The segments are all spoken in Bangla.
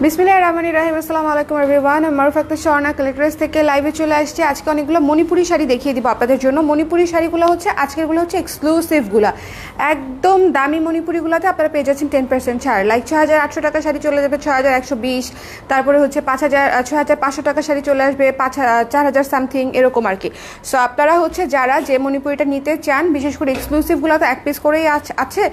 বিসমিল্লাহির রহমানির রহিম। আসসালামু আলাইকুম এভরিওয়ান। আমি মারুফ আক্তার স্বর্ণা কালেক্টরেস থেকে লাইভে চলে আসছি। আজকে অনেকগুলো মণিপুরি শাড়ি দেখিয়ে দিব আপনাদের জন্য। মণিপুরি শাড়িগুলো হচ্ছে আজকেরগুলো হচ্ছে এক্সক্লুসিভগুলো, একদম দামি মণিপুরিগুলোতে আপনারা পেয়ে যাচ্ছেন 10% ছাড়। লাইক 6,800 টাকা শাড়ি চলে যাবে 6,120, তারপরে হচ্ছে 6,500 টাকা শাড়ি চলে আসবে 4,000 সামথিং, এরকম আর কি। সো আপনারা হচ্ছে যারা যে মণিপুরিটা নিতে চান, বিশেষ করে এক্সক্লুসিভগুলো তো এক পিস করেই আছে,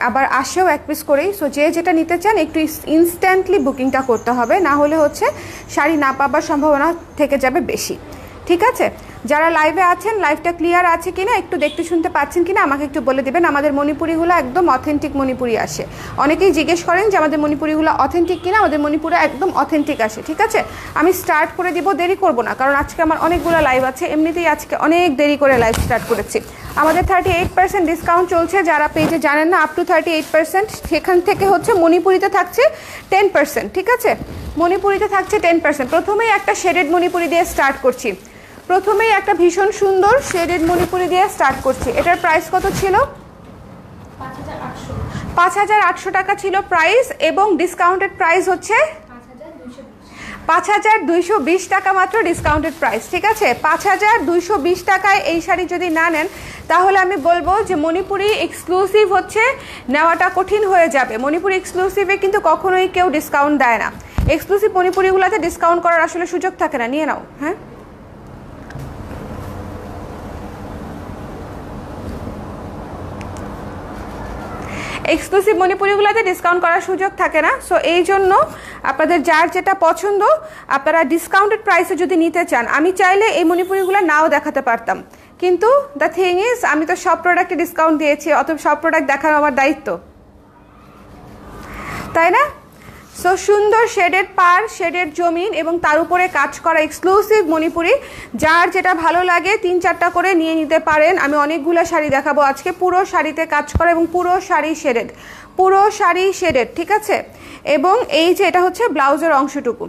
আবার আসেও এক পিস করেই। সো যে যেটা নিতে চান একটু ইনস্ট্যান্টলি বুকিংটা করতে হবে, না হলে হচ্ছে শাড়ি না পাবার সম্ভাবনা থেকে যাবে বেশি। ঠিক আছে, যারা লাইভে আছেন লাইভটা ক্লিয়ার আছে কিনা, একটু দেখতে শুনতে পাচ্ছেন কিনা আমাকে একটু বলে দেবেন। আমাদের মণিপুরিগুলো একদম অথেন্টিক মণিপুরি আসে। অনেকেই জিজ্ঞেস করেন যে আমাদের মণিপুরিগুলো অথেন্টিক কিনা। আমাদের মণিপুরে একদম অথেন্টিক আসে। ঠিক আছে, আমি স্টার্ট করে দিব, দেরি করব না, কারণ আজকে আমার অনেকগুলো লাইভ আছে। এমনিতেই আজকে অনেক দেরি করে লাইভ স্টার্ট করেছি। আমাদের 38% ডিসকাউন্ট চলছে, যারা পেজে জানেন না, আপ টু 38%। সেখান থেকে হচ্ছে মণিপুরিতে থাকছে 10%। ঠিক আছে, মণিপুরিতে থাকছে 10%। প্রথমেই একটা শেডেড মণিপুরি দিয়ে স্টার্ট করছি। প্রথমেই একটা ভীষণ সুন্দর শেডেড মণিপুরি দিয়ে স্টার্ট করছি। এটার প্রাইস কত ছিল? 5,800 টাকা ছিল প্রাইস, এবং ডিসকাউন্টেড প্রাইস হচ্ছে 5,220 টাকা মাত্র ডিসকাউন্টেড প্রাইস। ঠিক আছে, 5,220 টাকায় এই শাড়ি যদি না নেন তাহলে আমি বলবো যে মণিপুরি এক্সক্লুসিভ হচ্ছে নেওয়াটা কঠিন হয়ে যাবে। মণিপুরি এক্সক্লুসিভে কিন্তু কখনোই কেউ ডিসকাউন্ট দেয় না। এক্সক্লুসিভ মণিপুরিগুলোতে ডিসকাউন্ট করার আসলে সুযোগ থাকে না। নিয়ে নাও। হ্যাঁ, এক্সক্লুসিভ মণিপুরিগুলোতে ডিসকাউন্ট করার সুযোগ থাকে না। সো এই জন্য আপনাদের যার যেটা পছন্দ আপনারা ডিসকাউন্টেড প্রাইসে যদি নিতে চান, আমি চাইলে এই মণিপুরিগুলো নাও দেখাতে পারতাম, কিন্তু দ্য থিং ইজ আমি তো সব প্রোডাক্টে ডিসকাউন্ট দিয়েছি, অতএব সব প্রোডাক্ট দেখানো আমার দায়িত্ব, তাই না? সো সুন্দর শেডেড পার, শেডেড জমিন এবং তার উপরে কাজ করা এক্সক্লুসিভ মণিপুরি, যার যেটা ভালো লাগে 3-4টা করে নিয়ে নিতে পারেন। আমি অনেকগুলো শাড়ি দেখাবো আজকে, পুরো শাড়িতে কাজ করা এবং পুরো শাড়ি শেডেড, পুরো শাড়ি শেডেড। ঠিক আছে, এবং এই যে এটা হচ্ছে ব্লাউজের অংশটুকু,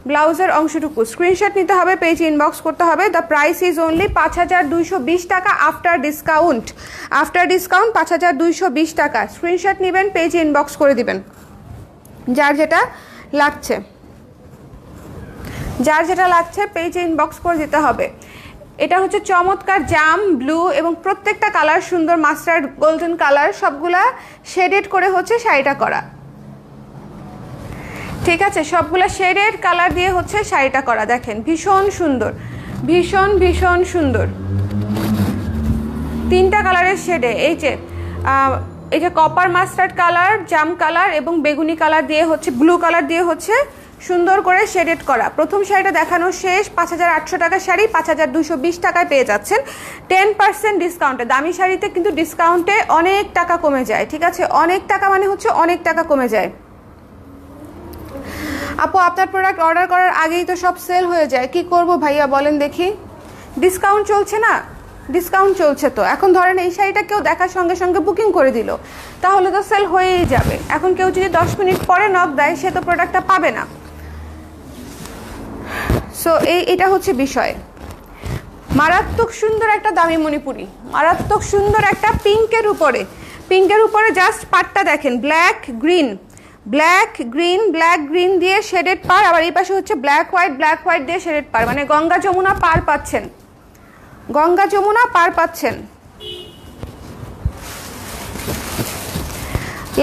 ব্লাউজের অংশটুকু স্ক্রিনশট নিতে হবে, পেজে ইনবক্স করতে হবে। দ্য প্রাইস ইজ অনলি 5,220 টাকা আফটার ডিসকাউন্ট। আফটার ডিসকাউন্ট 5,220 টাকা। স্ক্রিনশট নেবেন, পেজে ইনবক্স করে দিবেন যার যেটা লাগছে, যার যেটা লাগছে পেজে ইনবক্স করে দিতে হবে। এটা হচ্ছে চমৎকার জাম ব্লু এবং প্রত্যেকটা কালার সুন্দর মাস্টার্ড গোল্ডেন কালার, সবগুলা শেডেড করে হচ্ছে শাড়িটা করা। ঠিক আছে, সবগুলা শেডেড কালার দিয়ে হচ্ছে শাড়িটা করা। দেখেন ভীষণ সুন্দর, ভীষণ ভীষণ সুন্দর। 3টা কালারের শেডে, এই যে কপার মাস্টার্ড কালার, জাম কালার এবং বেগুনি কালার দিয়ে হচ্ছে, ব্লু কালার দিয়ে হচ্ছে সুন্দর করে শেডেড করা। প্রথম শাড়িটা দেখানো শেষ। 5,800 টাকার শাড়ি 5,220 টাকায় পেয়ে যাচ্ছেন 10% ডিসকাউন্টে। দামি শাড়িতে কিন্তু ডিসকাউন্টে অনেক টাকা কমে যায়। ঠিক আছে, অনেক টাকা মানে হচ্ছে অনেক টাকা কমে যায়। আপু আপনার প্রোডাক্ট অর্ডার করার আগেই তো সব সেল হয়ে যায়, কি করব ভাইয়া বলেন দেখি? ডিসকাউন্ট চলছে না, ডিসকাউন্ট চলছে তো। এখন ধরেন এই শাড়িটা কেউ দেখার সঙ্গে সঙ্গে বুকিং করে দিল, তাহলে তো সেল হয়েই যাবে। এখন কেউ যদি 10 মিনিট পরে নক দেয়, সে তো প্রোডাক্টটা পাবে না। সো এটা হচ্ছে বিষয়। মারাত্মক সুন্দর একটা দামি মণিপুরি, মারাত্মক সুন্দর একটা পিঙ্কের উপরে, পিঙ্কের উপরে জাস্ট পাটটা দেখেন, black green, black green, black green দিয়ে শেডেড পার। আবার এই পাশে হচ্ছে ব্ল্যাক হোয়াইট, ব্ল্যাক হোয়াইট দিয়ে শেডেড পার, মানে গঙ্গা যমুনা পার পাচ্ছেন, গঙ্গা যমুনা পার পাচ্ছেন।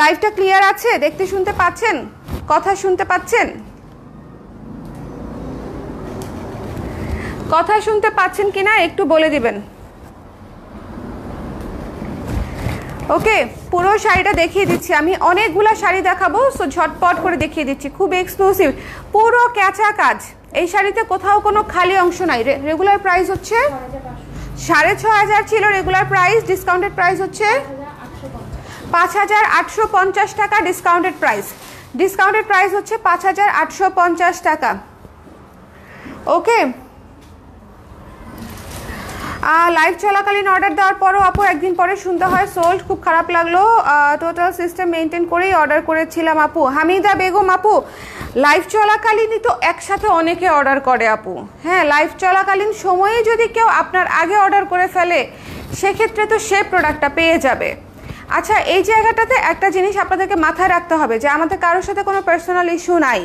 লাইভটা ক্লিয়ার আছে? দেখতে শুনতে পাচ্ছেন? কথা শুনতে পাচ্ছেন? কথা শুনতে পাচ্ছেন কিনা একটু বলে দিবেন। ওকে, পুরো শাড়িটা দেখিয়ে দিচ্ছি আমি, অনেকগুলা শাড়ি দেখাবো, সো ঝটপট করে দেখিয়ে দিচ্ছি। খুব এক্সক্লুসিভ, পুরো ক্যাঁচা কাজ। এই শাড়িতে কোথাও কোনো খালি অংশ নাই। রেগুলার প্রাইস হচ্ছে 6,500 ছিল রেগুলার প্রাইস, ডিসকাউন্টেড প্রাইস হচ্ছে 5,850 টাকা ডিসকাউন্টেড প্রাইস। ডিসকাউন্টেড প্রাইস হচ্ছে 5,850 টাকা। ওকে, লাইভ চলাকালীন অর্ডার দেওয়ার পরও আপু একদিন পরে শুনতে হয় সোল্ড, খুব খারাপ লাগলো। টোটাল সিস্টেম মেনটেন করেই অর্ডার করেছিলাম আপু। হামিদা বেগম আপু, লাইভ চলাকালীনই তো একসাথে অনেকে অর্ডার করে আপু। হ্যাঁ, লাইভ চলাকালীন সময়ে যদি কেউ আপনার আগে অর্ডার করে ফেলে, সেক্ষেত্রে তো সে প্রোডাক্টটা পেয়ে যাবে। আচ্ছা, এই জায়গাটাতে একটা জিনিস আপনাদেরকে মাথায় রাখতে হবে যে আমাদের কারোর সাথে কোনো পার্সোনাল ইস্যু নাই।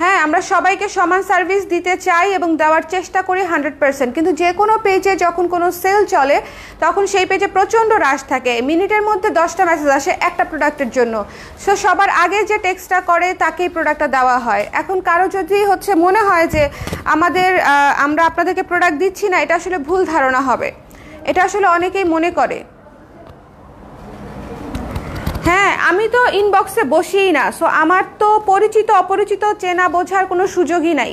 হ্যাঁ, আমরা সবাইকে সমান সার্ভিস দিতে চাই এবং দেওয়ার চেষ্টা করি 100%। কিন্তু যে কোনো পেজে যখন কোনো সেল চলে তখন সেই পেজে প্রচণ্ড রাশ থাকে, মিনিটের মধ্যে 10টা মেসেজ আসে একটা প্রোডাক্টের জন্য। সো সবার আগে যে টেক্সটটা করে তাকেই প্রোডাক্টটা দেওয়া হয়। এখন কারো যদি মনে হয় যে আমরা আপনাদেরকে প্রোডাক্ট দিচ্ছি না, এটা আসলে ভুল ধারণা হবে, এটা আসলে অনেকেই মনে করে। হ্যাঁ, আমি তো ইনবক্সে বসিই না, সো আমার তো পরিচিত অপরিচিত চেনা বোঝার কোনো সুযোগই নাই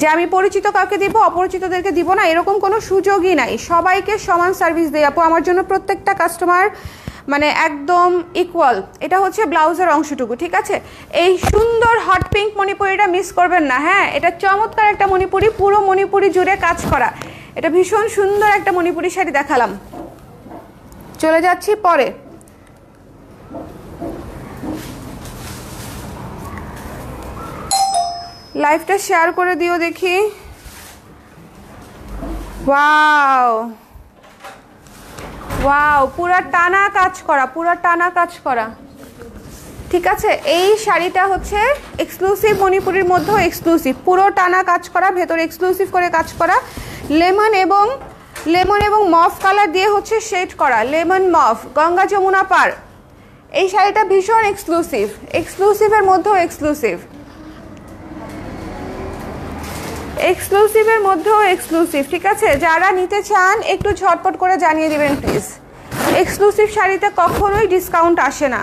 যে আমি পরিচিত কাউকে দিব অপরিচিতদেরকে দিব না, এরকম কোনো সুযোগই নাই। সবাইকে সমান সার্ভিস দেই আপু, আমার জন্য প্রত্যেকটা কাস্টমার মানে একদম ইকুয়াল। এটা হচ্ছে ব্লাউজের অংশটুকু, ঠিক আছে। এই সুন্দর হট পিঙ্ক মণিপুরিটা মিস করবেন না। হ্যাঁ, এটা চমৎকার একটা মণিপুরি, পুরো মণিপুরি জুড়ে কাজ করা। এটা ভীষণ সুন্দর একটা মণিপুরি শাড়ি দেখালাম। চলে যাচ্ছি পরে। লাইভটা শেয়ার করে দিও দেখি। ওয়াও ওয়াও, পুরা টানা কাজ করা, পুরা টানা কাজ করা, ঠিক আছে। এই শাড়িটা হচ্ছে এক্সক্লুসিভ, মণিপুরির মধ্যেও এক্সক্লুসিভ, পুরো টানা কাজ করা, ভেতরে এক্সক্লুসিভ করে কাজ করা। লেমন এবং মফ কালার দিয়ে হচ্ছে শেড করা, লেমন মফ, গঙ্গা যমুনা পার। এই শাড়িটা ভীষণ এক্সক্লুসিভ, এক্সক্লুসিভের মধ্যেও এক্সক্লুসিভ, এক্সক্লুসিভের মধ্যেও এক্সক্লুসিভ, ঠিক আছে। যারা নিতে চান একটু ঝটপট করে জানিয়ে দিবেন প্লিজ। এক্সক্লুসিভ শাড়িতে কখনোই ডিসকাউন্ট আসে না।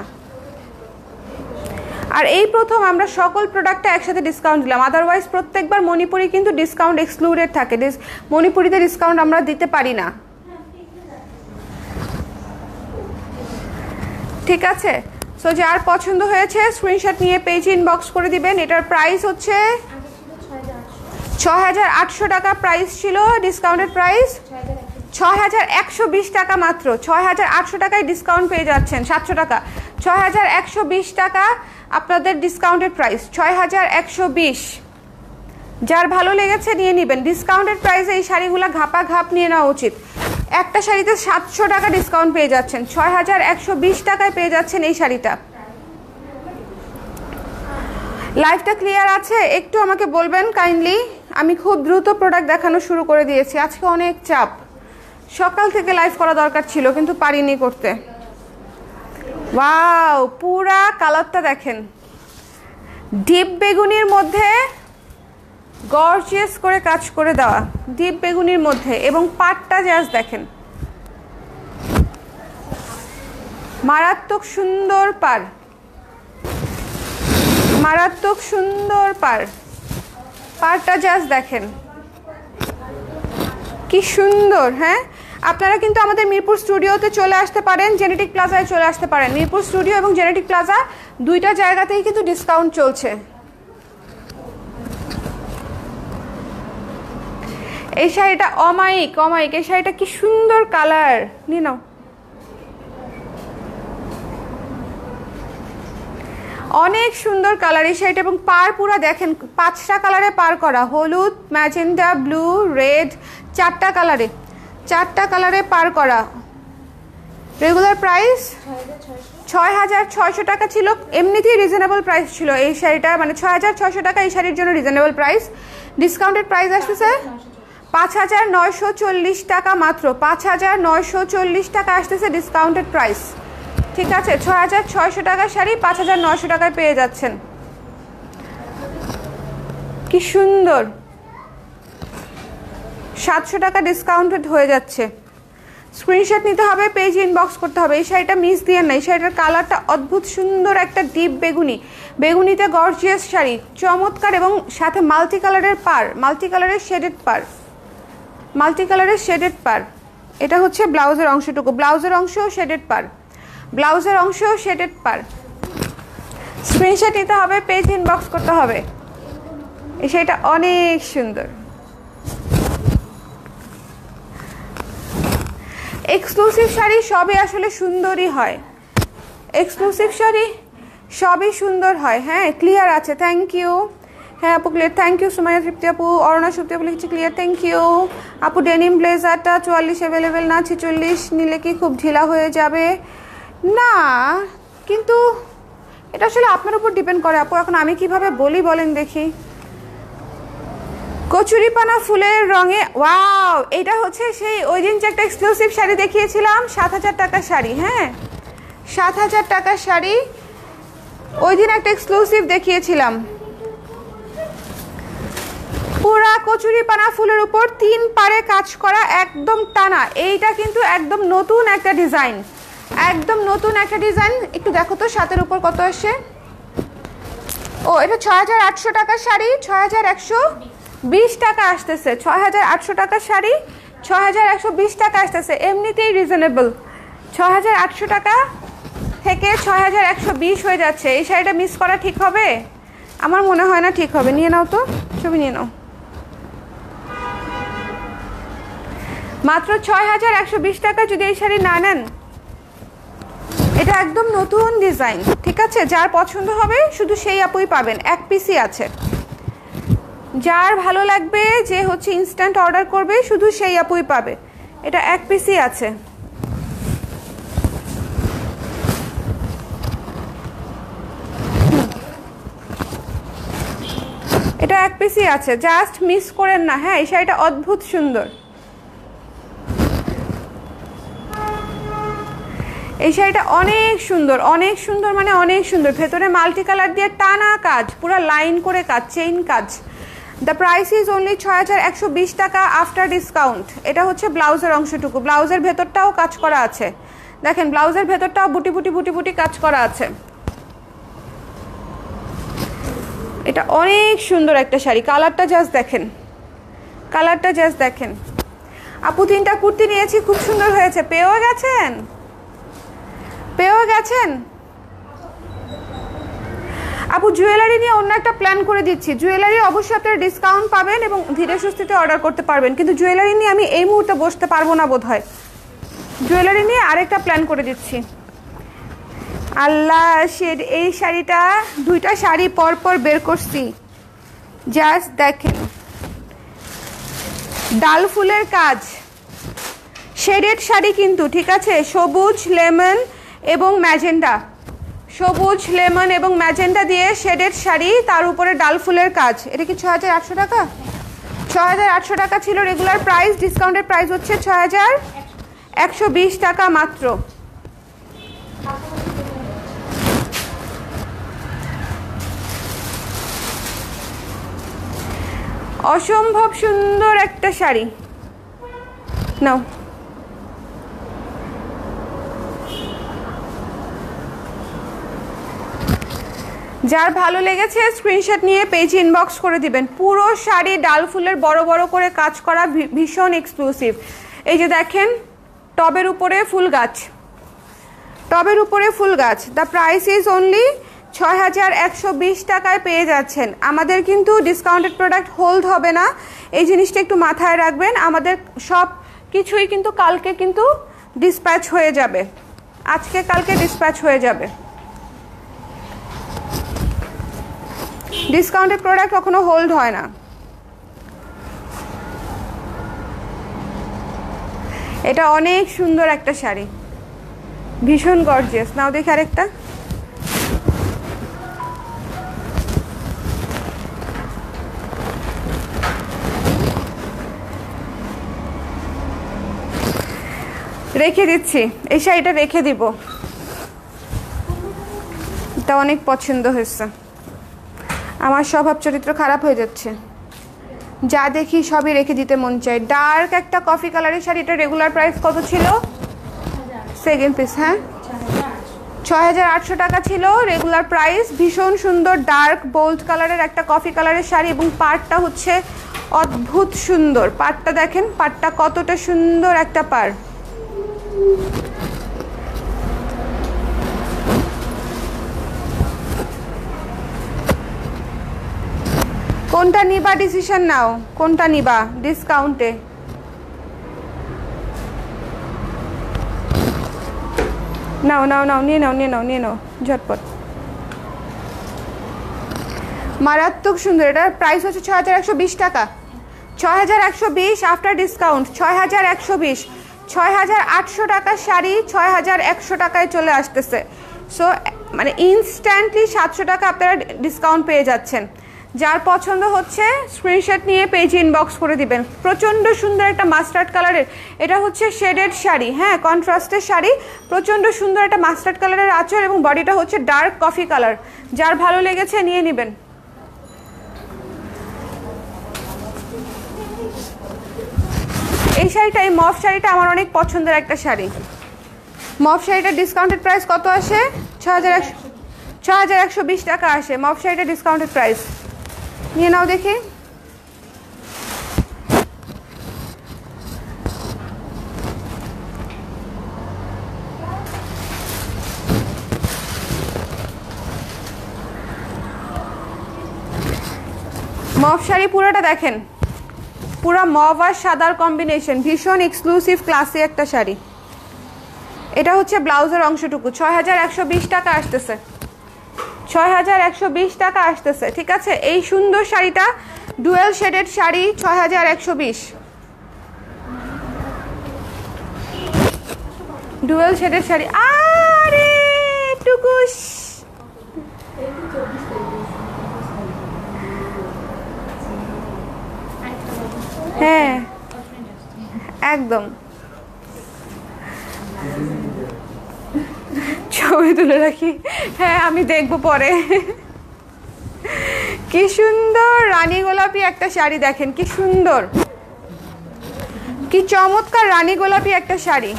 আর এই প্রথম আমরা সকল প্রোডাক্টে একসাথে ডিসকাউন্ট দিলাম, আদারওয়াইজ প্রত্যেকবার মণিপুরি কিন্তু ডিসকাউন্ট এক্সক্লুডেড থাকে, মণিপুরিতে ডিসকাউন্ট আমরা দিতে পারি না, ঠিক আছে। সো যার পছন্দ হয়েছে স্ক্রিনশট নিয়ে পেজে ইনবক্স করে দিবেন। এটার প্রাইস হচ্ছে ৬,৮০০ টাকা প্রাইস ছিল, ডিসকাউন্টেড প্রাইস ৬,১২০ টাকা মাত্র। ৬,৮০০ টাকায় ডিসকাউন্ট পেয়ে যাচ্ছেন, 700 টাকা, ৬,১২০ টাকা আপনাদের ডিসকাউন্টেড প্রাইস, ৬,১২০। যার ভালো লেগেছে নিয়ে নেবেন। ডিসকাউন্টেড প্রাইসে এই শাড়িগুলো ঘাপা ঘাপ নিয়ে নেওয়া উচিত। একটা শাড়িতে 700 টাকা ডিসকাউন্ট পেয়ে যাচ্ছেন, ৬,১২০ টাকায় পেয়ে যাচ্ছেন এই শাড়িটা। লাইভটা ক্লিয়ার আছে? একটু আমাকে বলবেন কাইন্ডলি। আমি খুব দ্রুত প্রোডাক্ট দেখানো শুরু করে দিয়েছি, আজকে অনেক চাপ, সকাল থেকে লাইভ করা দরকার ছিল কিন্তু পারিনি করতে। ওয়াও, পুরা কালারটা দেখেন, ডিপ বেগুনির মধ্যে গর্জিয়াস করে কাজ করে দেওয়া, ডিপ বেগুনির মধ্যে, এবং পাটটা জাস্ট দেখেন, মারাত্মক সুন্দর পার, মারাত্মক সুন্দর পার, পারটা জাস্ট দেখেন কি সুন্দর। হ্যাঁ, আপনারা কিন্তু আমাদের মিরপুর স্টুডিওতে চলে আসতে পারেন, জেনেটিক প্লাজায় চলে আসতে পারেন। মিরপুর স্টুডিও এবং জেনেটিক প্লাজা দুইটা জায়গাতেই কিন্তু ডিসকাউন্ট চলছে। এই শাড়িটা অমায়িক, অমায়িক, এই শাড়িটা কি সুন্দর কালার, নিয়ে নাও। অনেক সুন্দর কালার এই শাড়িটা, এবং পার পুরা দেখেন 5টা কালারে পার করা, হলুদ, ম্যাজেন্টা, ব্লু, রেড, 4টা কালারে, 4টা কালারে পার করা। রেগুলার প্রাইস 6,600 টাকা ছিল, এমনিতেই রিজনেবল প্রাইস ছিল এই শাড়িটা, মানে 6,600 টাকা এই শাড়ির জন্য রিজনেবল প্রাইস। ডিসকাউন্টেড প্রাইস আসতেছে 5,940 টাকা মাত্র, 5,940 টাকা আসতেছে ডিসকাউন্টেড প্রাইস, ঠিক আছে। 6,600 টাকার শাড়ি 5,900 টাকায় পেয়ে যাচ্ছেন, কি সুন্দর। 700 টাকা ডিসকাউন্টেড হয়ে যাচ্ছে। স্ক্রিনশট নিতে হবে, পেজ ইনবক্স করতে হবে। এই শাড়িটা মিস দিয়ে না, এই শাড়িটার কালারটা অদ্ভুত সুন্দর, একটা ডিপ বেগুনি, বেগুনিতে গর্জিয়াস শাড়ি, চমৎকার, এবং সাথে মাল্টি কালারের পার, মাল্টি কালারের শেডেড পার, মাল্টি কালারের শেডেড পার। এটা হচ্ছে ব্লাউজের অংশটুকু, ব্লাউজের অংশও শেডেড পার, ব্লাউজের অংশও শেডেড পার। স্ক্রিনশট নিতে হবে, পেজ ইনবক্স করতে হবে। এই শাড়িটা অনেক সুন্দর। এক্সক্লুসিভ শাড়ি সবই আসলে সুন্দরই হয়, এক্সক্লুসিভ শাড়ি সবই সুন্দর হয়। হ্যাঁ, ক্লিয়ার আছে, থ্যাংক ইউ। হ্যাঁ আপু clear, thank you Sumaiya Tripti আপু, অরুণা সুপ্তি আপু লিখছি ক্লিয়ার, থ্যাংক ইউ আপু। ডেনিম ব্লেজারটা 44 অ্যাভেলেবেল না, 46 নিলে কি খুব ঢিলা হয়ে যাবে? না, কিন্তু এটা আসলে আপনার উপর ডিপেন্ড করে আপু। এখন আমি কিভাবে বলি বলেন দেখি। কচুরিপানা ফুলের রঙে, ওয়াও, এটা হচ্ছে সেই ওই দিন যে একটা এক্সক্লুসিভ শাড়ি দেখিয়েছিলাম, 7,000 টাকার শাড়ি। হ্যাঁ, 7,000 টাকার শাড়ি, ওই দিন একটা এক্সক্লুসিভ দেখিয়েছিলাম। পুরা কচুরিপানা ফুলের উপর 3 পাড়ে কাজ করা, একদম টানা। এইটা কিন্তু একদম নতুন একটা ডিজাইন, একদম নতুন একটা ডিজাইন। একটু দেখো তো সাতের উপর কত আসে। ও, এটা 6,800 টাকার শাড়ি, 6,120 টাকা আসতেছে। 6,800 টাকার শাড়ি 6,120 টাকা আসতেছে, এমনিতেই রিজনেবল। 6,800 টাকা থেকে 6,120 হয়ে যাচ্ছে। এই শাড়িটা মিস করা ঠিক হবে? আমার মনে হয় না ঠিক হবে। নিয়ে নাও তো, ছবি নিয়ে নাও। মাত্র 6,120 টাকা যদি এই শাড়ি না নেন, এটা একদম নতুন ডিজাইন, ঠিক আছে? যার পছন্দ হবে শুধু সেই আপুই পাবেন, এক পিসই আছে। যার ভালো লাগবে, যে হচ্ছে ইনস্ট্যান্ট অর্ডার করবে, শুধু সেই আপুই পাবে। এটা এক পিসই আছে। এটা এক পিসই আছে, জাস্ট মিস করেন না। হ্যাঁ, এই শাড়িটা অদ্ভুত সুন্দর। এই শাড়িটা অনেক সুন্দর, অনেক সুন্দর, মানে অনেক সুন্দর। ভেতরে মাল্টি কালার দিয়ে টানা কাজ, পুরো লাইন করে কাজ, চেইন কাজ। দ্য প্রাইস ইজ অনলি 6,120 টাকা আফটার ডিসকাউন্ট। এটা হচ্ছে ব্লাউজের অংশটুকু, ব্লাউজের ভেতরটাও কাজ করা আছে। দেখেন, ব্লাউজের ভেতরটাও বুটি বুটি বুটি বুটি কাজ করা আছে। এটা অনেক সুন্দর একটা শাড়ি। কালারটা জাস্ট দেখেন, কালারটা জাস্ট দেখেন। আপু 3টা কুর্তি নিয়েছি, খুব সুন্দর হয়েছে। পেয়েও গেছেন? পেয়েও গেছেন? আপু জুয়েলারি নিয়ে অন্য একটা প্ল্যান করে দিচ্ছি। জুয়েলারি অবশ্যই আপনারা ডিসকাউন্ট পাবেন এবং ধীরে সুস্থিতে অর্ডার করতে পারবেন, কিন্তু জুয়েলারি নিয়ে আমি এই মুহূর্তে বসতে পারবো না বোধ হয়। জুয়েলারি নিয়ে আরেকটা প্ল্যান করে দিচ্ছি। আল্লাহ, শেড, এই শাড়িটা 2টা শাড়ি পর পর বের করছি, জাস্ট দেখেন। ডাল ফুলের কাজ, শেডেড শাড়ি কিন্তু, ঠিক আছে? সবুজ, লেমন এবং ম্যাজেন্ডা, সবুজ, লেমন এবং ম্যাজেন্ডা দিয়ে শেডেড শাড়ি, তার উপরে ডাল ফুলের কাজ। এটা কি 6,800 টাকা? 6,800 টাকা ছিল রেগুলার প্রাইস, ডিসকাউন্টের প্রাইস হচ্ছে 6,120 টাকা মাত্র। অসম্ভব সুন্দর একটা শাড়ি, নাও। যার ভালো লেগেছে স্ক্রিনশট নিয়ে পেজ ইনবক্স করে দিবেন। পুরো শাড়ি ডাল ফুলের বড় বড় করে কাজ করা, ভীষণ এক্সক্লুসিভ। এই যে দেখেন, টবের উপরে ফুল গাছ, টবের উপরে ফুল গাছ। দ্য প্রাইস ইজ অনলি 6,120 টাকায় পেয়ে যাচ্ছেন। আমাদের কিন্তু ডিসকাউন্টেড প্রোডাক্ট হোল্ড হবে না, এই জিনিসটা একটু মাথায় রাখবেন। আমাদের সব কিছুই কিন্তু কালকে কিন্তু ডিসপ্যাচ হয়ে যাবে, আজকে কালকে ডিসপ্যাচ হয়ে যাবে। ডিসকাউন্টেড প্রোডাক্ট কখনো হোল্ড হয় না। এটা অনেক সুন্দর একটা শাড়ি, ভীষণ গর্জিয়াস। নাও দেখি আরেকটা। রেখে দিচ্ছি, এই শাড়িটা রেখে দিব। এটা অনেক পছন্দ হয়েছে। আমার স্বভাব চরিত্র খারাপ হয়ে যাচ্ছে, যা দেখি সবই রেখে দিতে মন চায়। ডার্ক একটা কফি কালারের শাড়ি, এটা রেগুলার প্রাইস কত ছিল? সেকেন্ড পিস, হ্যাঁ, 6,800 টাকা ছিল রেগুলার প্রাইস। ভীষণ সুন্দর ডার্ক বোল্ড কালারের একটা কফি কালারের শাড়ি এবং পাড়টা হচ্ছে অদ্ভুত সুন্দর। পাড়টা দেখেন, পাড়টা কতটা সুন্দর একটা পাড়। কোনটা নিবা ডিসিশন নাও, কোনটা নিবা ডিসকাউন্টে। নাও নাও নাও, নিয়ে নাও, নিয়ে নাও, নিয়ে নাও ঝটপট। মারাত্মক সুন্দর। এটার প্রাইস হচ্ছে 6,120 টাকা। 6,120 আফটার ডিসকাউন্ট, 6,120। 6,800 টাকার শাড়ি 6,100 টাকায় চলে আসতেছে। সো মানে ইনস্ট্যান্টলি 700 টাকা আপনারা ডিসকাউন্ট পেয়ে যাচ্ছেন। যার পছন্দ হচ্ছে স্ক্রিনশট নিয়ে পেজ ইনবক্স করে দিবেন। প্রচণ্ড সুন্দর একটা মাস্টার্ড কালারের, এটা হচ্ছে শেডেড শাড়ি, হ্যাঁ কন্ট্রাস্টের শাড়ি, প্রচণ্ড সুন্দর একটা মাস্টার্ড কালারের আঁচল এবং বডিটা হচ্ছে ডার্ক কফি কালার। যার ভালো লেগেছে নিয়ে নেবেন। এই শাড়িটা, এই মফ শাড়িটা আমার অনেক পছন্দের একটা শাড়ি। মফ শাড়িটার ডিসকাউন্টেড প্রাইস কত আসে? 6120 টাকা আসে মফ শাড়িটার ডিসকাউন্টেড প্রাইস। নিয়ে নাও দেখি। মফ শাড়ি পুরোটা দেখেন, পুরো মফ আর সাদার কম্বিনেশন, ভীষণ এক্সক্লুসিভ ক্লাসি একটা শাড়ি। এটা হচ্ছে ব্লাউজের অংশটুকু। 6120 টাকা আসতেছে, 6120 টাকা আসতেছে, ঠিক আছে। এই সুন্দর শাড়িটা dual shaded sari, 6120, dual shaded sari. আরে টুকুস, হ্যাঁ একদম, ছবি তুলে রাখি, হ্যাঁ আমি দেখবো পরে। কি সুন্দর রানী গোলাপি একটা শাড়ি, দেখেন কি সুন্দর, কি চমৎকার রানী গোলাপি একটা শাড়ি।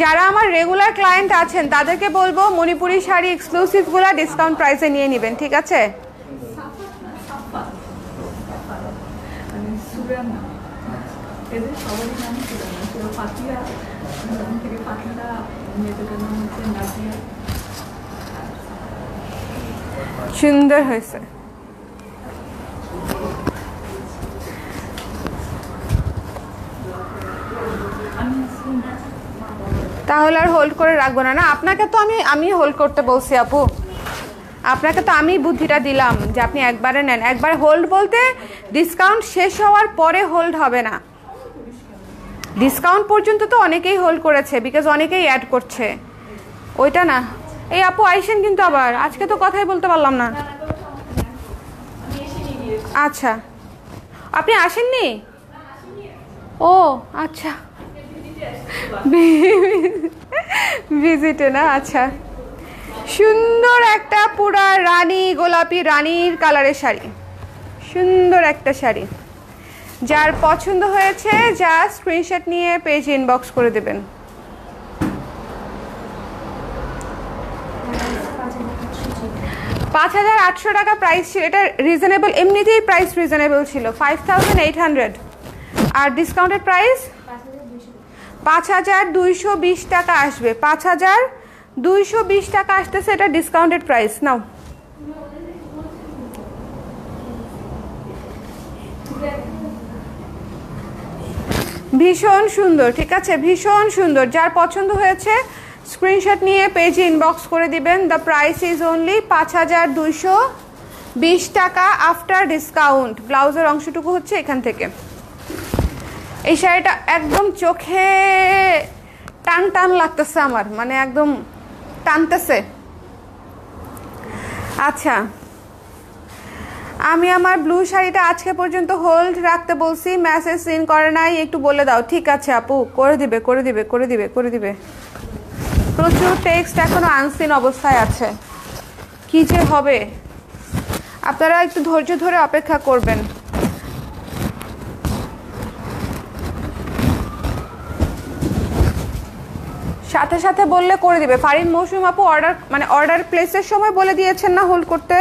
যারা আমার রেগুলার ক্লায়েন্ট আছেন তাদেরকে বলবো মণিপুরি শাড়ি এক্সক্লুসিভগুলো ডিসকাউন্ট প্রাইসে নিয়ে নেবেন, ঠিক আছে। সুন্দর হয়েছে। তাহলে আর হোল্ড করে রাখবো না। না আপনাকে তো আমি হোল্ড করতে বলছি আপু, আপনাকে তো আমি বুদ্ধিটা দিলাম যে আপনি একবারে নেন। একবার হোল্ড বলতে ডিসকাউন্ট শেষ হওয়ার পরে হোল্ড হবে না, ডিসকাউন্ট পর্যন্ত তো অনেকেই হোল্ড করেছে, বিকজ অনেকেই অ্যাড করছে, ওইটা না। এই আপু আইসেন কিন্তু আবার, আজকে তো কথাই বলতে পারলাম না। আচ্ছা আপনি আসেননি? ও আচ্ছা, ভিজিটে না, আচ্ছা। সুন্দর একটা পুরা রানী গোলাপি, রানীর কালারের শাড়ি, সুন্দর একটা শাড়ি। যার পছন্দ হয়েছে যা স্ক্রিনশট নিয়ে পেজ ইনবক্স করে দেবেন। $5800 টাকা প্রাইস ছিল, এটা রিজনেবল, এমনিতেই প্রাইস রিজনেবল ছিল, 5800, আর ডিসকাউন্টেড প্রাইস 5220 টাকা আসবে, 5220 টাকা আসতেছে, এটা ডিসকাউন্টেড প্রাইস। নাও ভীষণ সুন্দর, ঠিক আছে, ভীষণ সুন্দর। যার পছন্দ হয়েছে স্ক্রিনশট নিয়ে পেজে ইনবক্স করে দিবেন। দ্য প্রাইস ইজ অনলি 5220 টাকা আফটার ডিসকাউন্ট। ব্লাউজের অংশটুকু হচ্ছে এখান থেকে। এই শাড়িটা একদম চোখে টান টান লাগতেছে আমার, মানে একদম টানতেছে। আচ্ছা আমি আমার ব্লু শাড়িটা আজকে পর্যন্ত হোল্ড রাখতে বলছি, মেসেজ সিন করে নাই, একটু বলে দাও। ঠিক আছে আপু, করে দিবে করে দিবে করে দিবে করে দিবে। প্রচুর টেক্সট এখনো আনসিন অবস্থায় আছে, কি যে হবে। আপনারা একটু ধৈর্য ধরে অপেক্ষা করবেন। সাথে সাথে বললে করে দিবে। ফারিন মৌসুম আপু অর্ডার প্লেসের সময় বলে দিয়েছেন না হোল্ড করতে,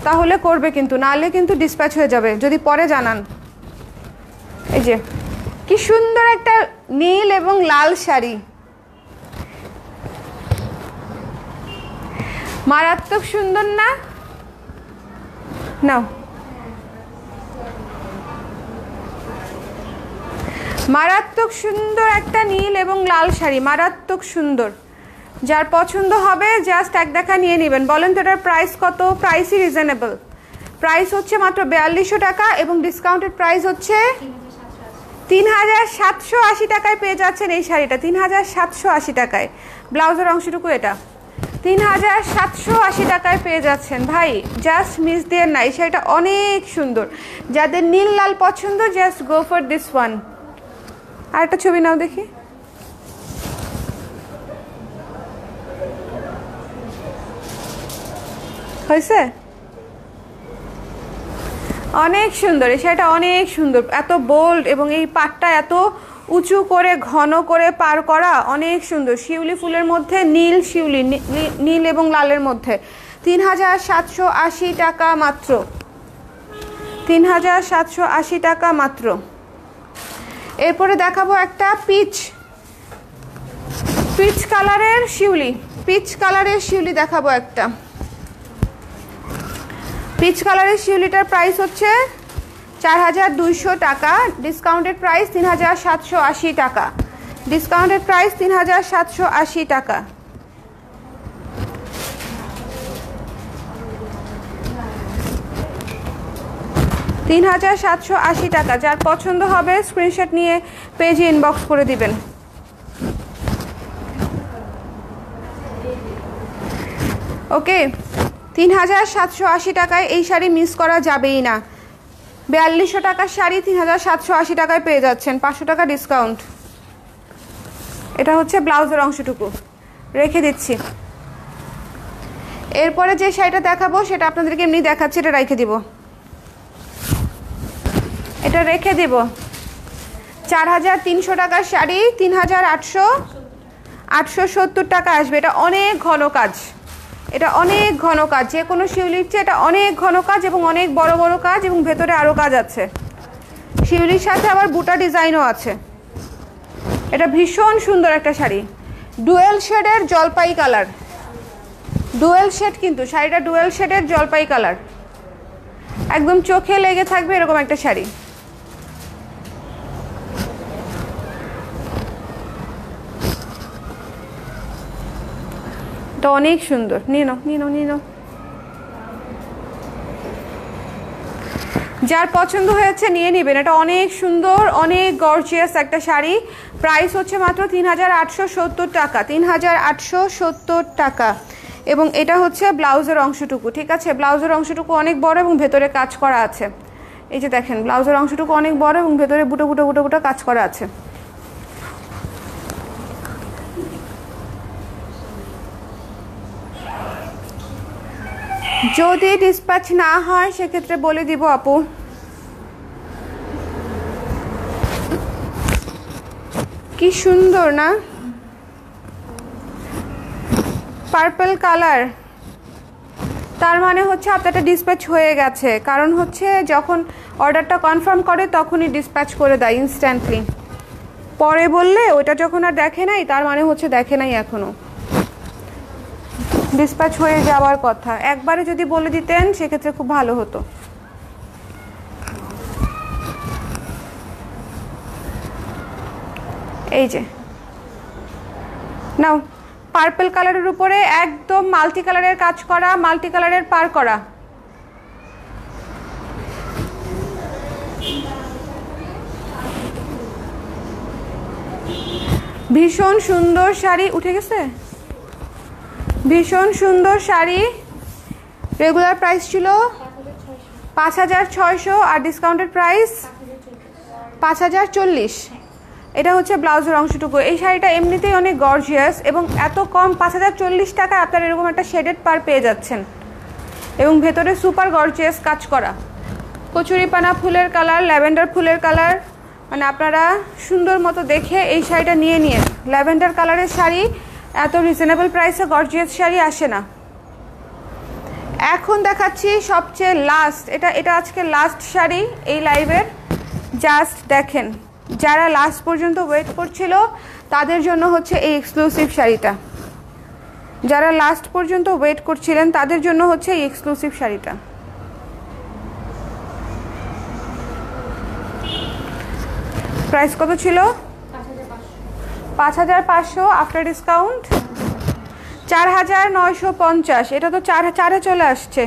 তাহলে করবে, কিন্তু নাহলে কিন্তু ডিসপ্যাচ হয়ে যাবে যদি পরে জানান। এই যে কি সুন্দর একটা নীল এবং লাল শাড়ি, মারাত্মক সুন্দর না? নাও, মারাত্মক সুন্দর একটা নীল এবং লাল শাড়ি, মারাত্মক সুন্দর। যার পছন্দ হবে জাস্ট এক দেখা নিয়ে নেবেন। বলেন তো এটার প্রাইস কত? প্রাইসই রিজনেবল, প্রাইস হচ্ছে মাত্র 4200 টাকা এবং ডিসকাউন্টেড প্রাইস হচ্ছে 3780 টাকায় পেয়ে যাচ্ছেন এই শাড়িটা, 3780 টাকায়। ব্লাউজের অংশটুকু এটা, 3780 টাকায় পেয়ে যাচ্ছেন ভাই, জাস্ট মিস দিয়ে নাই। সেটা অনেক সুন্দর, যাদের নীল লাল পছন্দ just go for this one. আর একটা ছবি নাও দেখি। হয়েছে? অনেক সুন্দর, সেটা অনেক সুন্দর, এত বোল্ড এবং এই পাটটা এত উঁচু করে ঘন করে পার করা, অনেক সুন্দর। শিউলি ফুলের মধ্যে নীল শিউলি, নীল এবং লালের মধ্যে 3780 টাকা মাত্র, 3780 টাকা মাত্র। এরপরে দেখাবো একটা পিচ কালারের শিউলি, পিচ কালারের শিউলি দেখাবো একটা। পিচ কালারের শিউলিটার প্রাইস হচ্ছে 4200 টাকা, ডিসকাউন্টেড প্রাইস 3780 টাকা, ডিসকাউন্টেড প্রাইস 3780 টাকা। টাকা। যার পছন্দ হবে স্ক্রিনশট নিয়ে পেজে ইনবক্স করে দিবেন। ওকে, 3780 টাকায় এই শাড়ি মিস করা যাবেই না। 4200 টাকার শাড়ি 3780 টাকায় পেয়ে যাচ্ছেন, 500 টাকা ডিসকাউন্ট। এটা হচ্ছে ব্লাউজের অংশটুকু, রেখে দিচ্ছি। এরপরে যে শাড়িটা দেখাবো সেটা আপনাদেরকে এমনি দেখাচ্ছি, এটা রেখে দিব, এটা রেখে দিব। 4300 টাকার শাড়ি 3870 টাকা আসবে। এটা অনেক ঘন কাজ, এটা অনেক ঘন কাজ, যে কোনো শিউলির চেয়ে এটা অনেক ঘন কাজ এবং অনেক বড় বড় কাজ, এবং ভেতরে আরও কাজ আছে। শিউলির সাথে আবার বুটা ডিজাইনও আছে। এটা ভীষণ সুন্দর একটা শাড়ি, ডুয়েল শেডের জলপাই কালার, ডুয়েল শেড, কিন্তু শাড়িটা ডুয়েল শেডের জলপাই কালার, একদম চোখে লেগে থাকবে এরকম একটা শাড়ি। এটা অনেক সুন্দর, নিয়ে নাও নিয়ে নাও নিয়ে নাও। যার পছন্দ হয়েছে নিয়ে নেবেন। এটা অনেক সুন্দর, অনেক গর্জিয়াস একটা শাড়ি। প্রাইস হচ্ছে মাত্র 3870 টাকা, 3870 টাকা। এবং এটা হচ্ছে ব্লাউজের অংশটুকু, ঠিক আছে? ব্লাউজের অংশটুকু অনেক বড় এবং ভেতরে কাজ করা আছে। এই যে দেখেন, ব্লাউজের অংশটুকু অনেক বড় এবং ভেতরে বুটো বুটো বুটো বুটো কাজ করা আছে। যদি ডিসপ্যাচ না হয় সেক্ষেত্রে বলে দিব আপু। কি সুন্দর না, পার্পল কালার। তার মানে হচ্ছে আপনারটা ডিসপ্যাচ হয়ে গেছে, কারণ হচ্ছে যখন অর্ডারটা কনফার্ম করে তখনই ডিসপ্যাচ করে দেয় ইনস্ট্যান্টলি। পরে বললে ওইটা যখন আর দেখে নাই, তার মানে হচ্ছে দেখে নাই এখনো, ডিসপ্যাচ হয়ে যাওয়ার কথা। একবারে যদি বলে দিতেন সেক্ষেত্রে খুব ভালো হতো। এই যে নাও, পার্পল কালারের উপরে একদম মাল্টি কালারের কাজ করা, মাল্টি কালারের পার করা। ভীষণ সুন্দর শাড়ি, উঠে গেছে, ভীষণ সুন্দর শাড়ি। রেগুলার প্রাইস ছিল 5600 আর ডিসকাউন্টেড প্রাইস 5040। এটা হচ্ছে ব্লাউজের অংশটুকু। এই শাড়িটা এমনিতেই অনেক গর্জিয়াস এবং এত কম 5040 টাকা আপনারা এরকম একটা শেডেড পার পেয়ে যাচ্ছেন, এবং ভেতরে সুপার গর্জিয়াস কাজ করা। কচুরিপানা ফুলের কালার, ল্যাভেন্ডার ফুলের কালার, মানে আপনারা সুন্দর মতো দেখে এই শাড়িটা নিয়ে নিয়ে। ল্যাভেন্ডার কালারের শাড়ি এত রিজনেবল প্রাইসে গর্জিয়াস শাড়ি আসে না। এখন দেখাচ্ছি সবচেয়ে লাস্ট, এটা আজকে লাস্ট শাড়ি এই লাইভের। জাস্ট দেখেন, যারা লাস্ট পর্যন্ত ওয়েট করছিল তাদের জন্য হচ্ছে এই এক্সক্লুসিভ শাড়িটা। যারা লাস্ট পর্যন্ত ওয়েট করছিলেন তাদের জন্য হচ্ছে এই এক্সক্লুসিভ শাড়িটা। প্রাইস কত ছিল? 5500, আফটার ডিসকাউন্ট 4950। এটা তো 4000-এ চলে আসছে,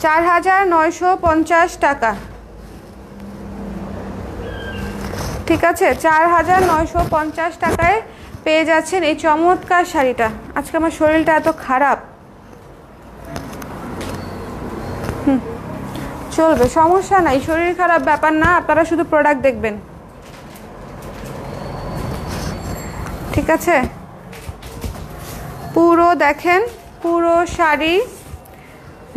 4950 টাকা। ঠিক আছে, 4950 টাকায় পেয়ে যাচ্ছেন এই চমৎকার শাড়িটা। আজকে আমার শরীরটা এত খারাপ, চলবে, সমস্যা নাই, শরীর খারাপ ব্যাপার না, আপনারা শুধু প্রোডাক্ট দেখবেন, ঠিক আছে। পুরো দেখেন, পুরো শাড়ি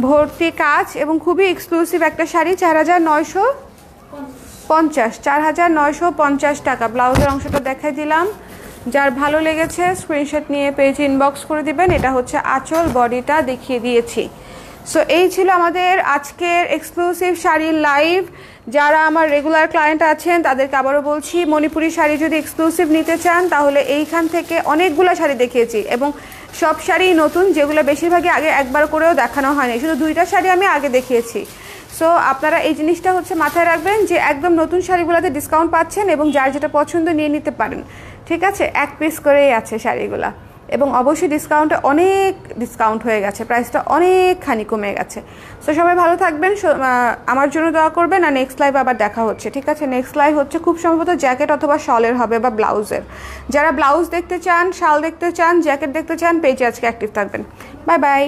ভর্তি কাজ এবং খুবই এক্সক্লুসিভ একটা শাড়ি। 4950 টাকা। ব্লাউজের অংশটা দেখাই দিলাম, যার ভালো লেগেছে স্ক্রিনশট নিয়ে পেজে ইনবক্স করে দিবেন। এটা হচ্ছে আঁচল, বডিটা দেখিয়ে দিয়েছি। সো এই ছিল আমাদের আজকের এক্সক্লুসিভ শাড়ির লাইভ। যারা আমার রেগুলার ক্লায়েন্ট আছেন তাদেরকে আবারও বলছি, মণিপুরি শাড়ি যদি এক্সক্লুসিভ নিতে চান তাহলে এইখান থেকে অনেকগুলো শাড়ি দেখিয়েছি এবং সব শাড়ি নতুন, যেগুলো বেশিরভাগই আগে একবার করেও দেখানো হয়নি, শুধু 2টা শাড়ি আমি আগে দেখিয়েছি। সো আপনারা এই জিনিসটা হচ্ছে মাথায় রাখবেন যে একদম নতুন শাড়িগুলোতে ডিসকাউন্ট পাচ্ছেন এবং যার যেটা পছন্দ নিয়ে নিতে পারেন, ঠিক আছে। 1 পিস করেই আছে শাড়িগুলা এবং অবশ্যই ডিসকাউন্টে অনেক ডিসকাউন্ট হয়ে গেছে, প্রাইসটা অনেকখানি কমে গেছে। সো সবাই ভালো থাকবেন, আমার জন্য দোয়া করবেন। আর নেক্সট লাইভ আবার দেখা হচ্ছে, ঠিক আছে। নেক্সট লাইভ হচ্ছে খুব সম্ভবত জ্যাকেট অথবা শলের হবে বা ব্লাউজের। যারা ব্লাউজ দেখতে চান, শাল দেখতে চান, জ্যাকেট দেখতে চান, পেজে আজকে অ্যাক্টিভ থাকবেন। Bye bye.